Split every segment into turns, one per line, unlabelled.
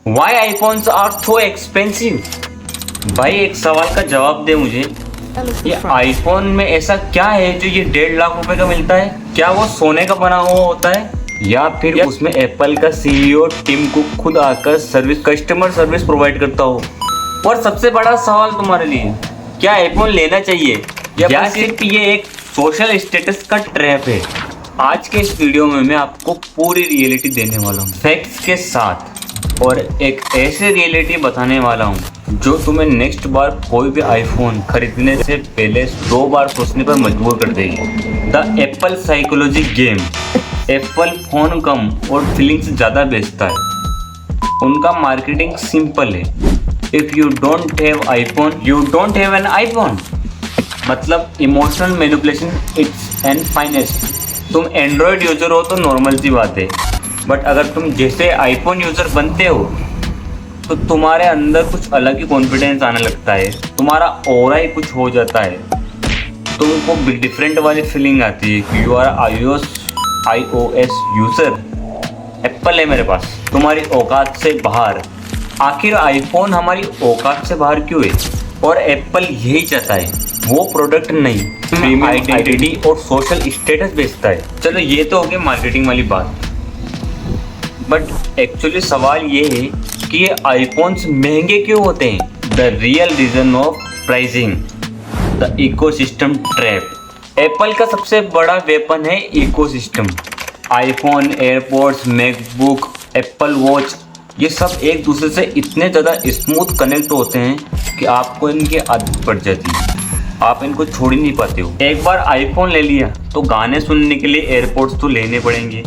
Why iPhones are so expensive? भाई एक सवाल का जवाब दे मुझे। ये आईफोन में ऐसा क्या है जो ये 1.5 लाख रुपए का मिलता है? क्या वो सोने का बना हुआ होता है, या फिर उसमें एप्पल का सीईओ टिम कुक खुद आकर कस्टमर सर्विस प्रोवाइड करता हो? और सबसे बड़ा सवाल तुम्हारे लिए, क्या आईफोन लेना चाहिए या सिर्फ ये एक सोशल स्टेटस का ट्रैप है? आज के इस वीडियो में मैं आपको पूरी रियलिटी देने वाला हूँ, फैक्ट्स के साथ, और एक ऐसे रियलिटी बताने वाला हूँ जो तुम्हें नेक्स्ट बार कोई भी आईफोन खरीदने से पहले 2 बार सोचने पर मजबूर कर देगी। The Apple psychology game. Apple phone कम और फीलिंग्स ज़्यादा बेचता है। उनका मार्केटिंग सिंपल है, if you don't have iPhone you don't have an iPhone. मतलब emotional manipulation it's an finest. तुम एंड्रॉयड यूज़र हो तो नॉर्मल सी बात है, बट अगर तुम जैसे आईफोन यूज़र बनते हो तो तुम्हारे अंदर कुछ अलग ही कॉन्फिडेंस आने लगता है, तुम्हारा ऑरा ही कुछ हो जाता है, तुमको डिफरेंट वाली फीलिंग आती है कि you are iOS user. Apple है मेरे पास, तुम्हारी औकात से बाहर। आखिर आईफोन हमारी औकात से बाहर क्यों है? और एप्पल यही चाहता है, वो प्रोडक्ट नहीं, प्रीमियम आइडेंटिटी और सोशल स्टेटस बेचता है। चलो ये तो हो गई मार्केटिंग वाली बात, बट एक्चुअली सवाल ये है कि ये आईफोन्स महंगे क्यों होते हैं? The real reason of pricing, the ecosystem trap. Apple का सबसे बड़ा वेपन है ecosystem. IPhone, AirPods, MacBook, Apple watch, ये सब एक दूसरे से इतने ज़्यादा स्मूथ कनेक्ट होते हैं कि आपको इनकी आदत पड़ जाती है, आप इनको छोड़ ही नहीं पाते हो। एक बार आईफोन ले लिया तो गाने सुनने के लिए एयरपोड्स तो लेने पड़ेंगे।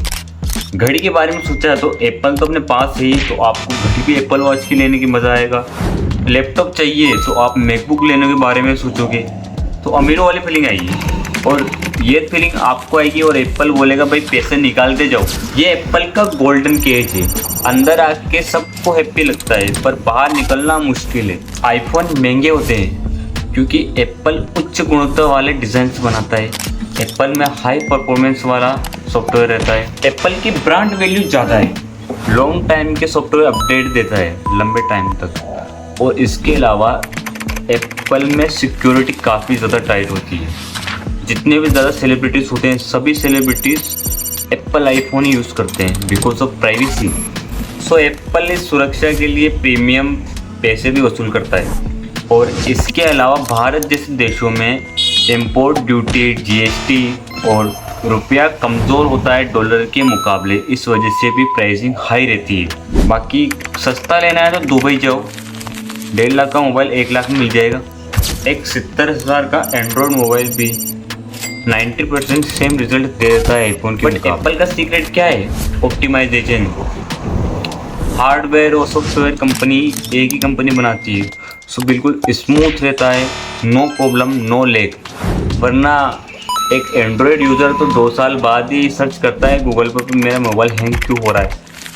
घड़ी के बारे में सोचा तो एप्पल तो अपने पास है ही, तो आपको घड़ी भी एप्पल वॉच की लेने की मज़ा आएगा। लैपटॉप चाहिए तो आप मैकबुक लेने के बारे में सोचोगे, तो अमीरों वाली फीलिंग आएगी, और ये फीलिंग आपको आएगी और एप्पल बोलेगा भाई पैसे निकालते जाओ। ये एप्पल का गोल्डन केज है, अंदर आके सबको हैप्पी लगता है पर बाहर निकलना मुश्किल है। आईफोन महंगे होते हैं क्योंकि एप्पल उच्च गुणवत्ता वाले डिज़ाइंस बनाता है। एप्पल में हाई परफॉर्मेंस वाला सॉफ्टवेयर रहता है। एप्पल की ब्रांड वैल्यू ज़्यादा है, लॉन्ग टाइम के सॉफ्टवेयर अपडेट देता है लंबे टाइम तक, और इसके अलावा एप्पल में सिक्योरिटी काफ़ी ज़्यादा टाइट होती है। जितने भी ज़्यादा सेलिब्रिटीज़ होते हैं, सभी सेलिब्रिटीज़ एप्पल आईफोन ही यूज़ करते हैं because of privacy. So Apple इस सुरक्षा के लिए प्रीमियम पैसे भी वसूल करता है, और इसके अलावा भारत जैसे देशों में इम्पोर्ट ड्यूटी, जीएसटी और रुपया कमज़ोर होता है डॉलर के मुकाबले, इस वजह से भी प्राइसिंग हाई रहती है। बाकी सस्ता लेना है तो दुबई जाओ, 1.5 लाख का मोबाइल 1 लाख में मिल जाएगा। एक 70,000 का एंड्रॉयड मोबाइल भी 90% सेम रिजल्ट दे देता है आईफोन के मुकाबले। एप्पल का सीक्रेट क्या है? ऑप्टिमाइजेशन। हार्डवेयर और सॉफ्टवेयर कंपनी एक ही कंपनी बनाती है, सो बिल्कुल स्मूथ रहता है, नो प्रॉब्लम नो लैग। वरना एक एंड्रॉयड यूज़र तो 2 साल बाद ही सर्च करता है गूगल पर मेरा मोबाइल हैंग क्यों हो रहा है,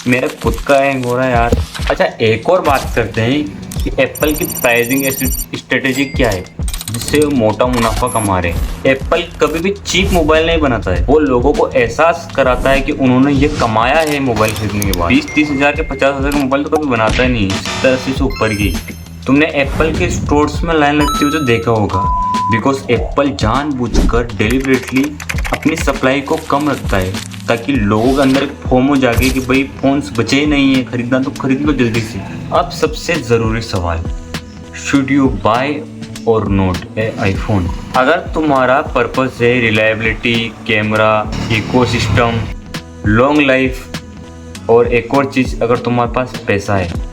मेरा खुद का हैंग हो रहा है यार। अच्छा, एक और बात करते हैं कि एप्पल की प्राइसिंग स्ट्रेटेजी क्या है जिससे वो मोटा मुनाफा कमा रहे हैं। एप्पल कभी भी चीप मोबाइल नहीं बनाता है, वो लोगों को एहसास कराता है कि उन्होंने ये कमाया है मोबाइल खरीदने के बाद। 20-30 हज़ार के 50 हज़ार का मोबाइल तो कभी बनाता ही नहीं, 70-80 से ऊपर की। तुमने एप्पल के स्टोर्स में लाइन लगती हुई तो देखा होगा, बिकॉज एप्पल जानबूझकर डेलिबरेटली अपनी सप्लाई को कम रखता है ताकि लोगों के अंदर फोमो जागे कि भाई फोन्स बचे ही नहीं है, खरीदना तो खरीद लो जल्दी से। अब सबसे ज़रूरी सवाल, शुड यू बाय और नोट ए आईफोन? अगर तुम्हारा पर्पस है reliability, camera, ecosystem, long life और एक और चीज़, अगर तुम्हारे पास पैसा है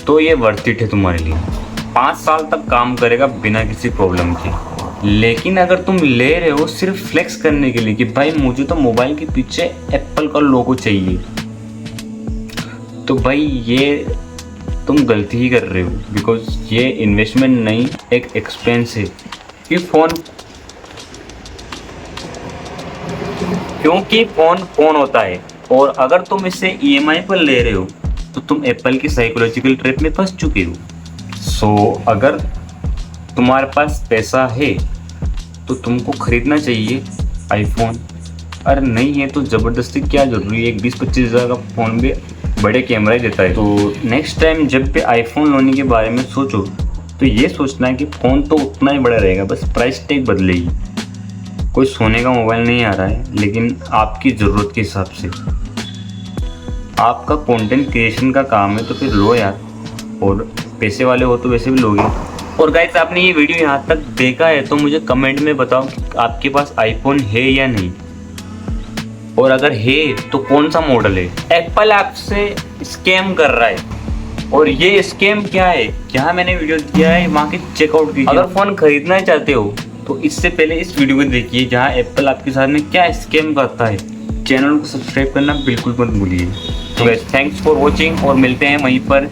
तो ये वर्थ इट है तुम्हारे लिए। 5 साल तक काम करेगा बिना किसी प्रॉब्लम के। लेकिन अगर तुम ले रहे हो सिर्फ फ्लेक्स करने के लिए कि भाई मुझे तो मोबाइल के पीछे एप्पल का लोगो चाहिए, तो भाई ये तुम गलती ही कर रहे हो, बिकॉज ये इन्वेस्टमेंट नहीं, एक एक्सपेंस है। क्योंकि फ़ोन होता है, और अगर तुम इसे ईएमआई पर ले रहे हो तो तुम एप्पल की साइकोलॉजिकल ट्रैप में फंस चुके हो। सो अगर तुम्हारे पास पैसा है तो तुमको खरीदना चाहिए आईफोन, अरे नहीं है तो ज़बरदस्ती क्या ज़रूरी है? एक 20-25 हज़ार का फ़ोन भी बड़े कैमरा ही देता है। तो नेक्स्ट टाइम जब भी आईफोन लेने के बारे में सोचो तो ये सोचना है कि फ़ोन तो उतना ही बड़ा रहेगा, बस प्राइस टैग बदलेगी। कोई सोने का मोबाइल नहीं आ रहा है, लेकिन आपकी ज़रूरत के हिसाब से। आपका कंटेंट क्रिएशन का काम है तो फिर लो यार, और पैसे वाले हो तो वैसे भी लोगे। और गाइस, आपने ये वीडियो यहाँ तक देखा है तो मुझे कमेंट में बताओ कि आपके पास आईफोन है या नहीं, और अगर है तो कौन सा मॉडल है। एप्पल आपसे स्कैम कर रहा है, और ये स्कैम क्या है, जहाँ मैंने वीडियो दिया है वहाँ के चेकआउट कीजिए। अगर फ़ोन खरीदना चाहते हो तो इससे पहले इस वीडियो को देखिए, जहाँ एप्पल आपके साथ में क्या स्कैम करता है। चैनल को सब्सक्राइब करना बिल्कुल मत भूलिए। तो थैंक्स फॉर वॉचिंग, और मिलते हैं वहीं पर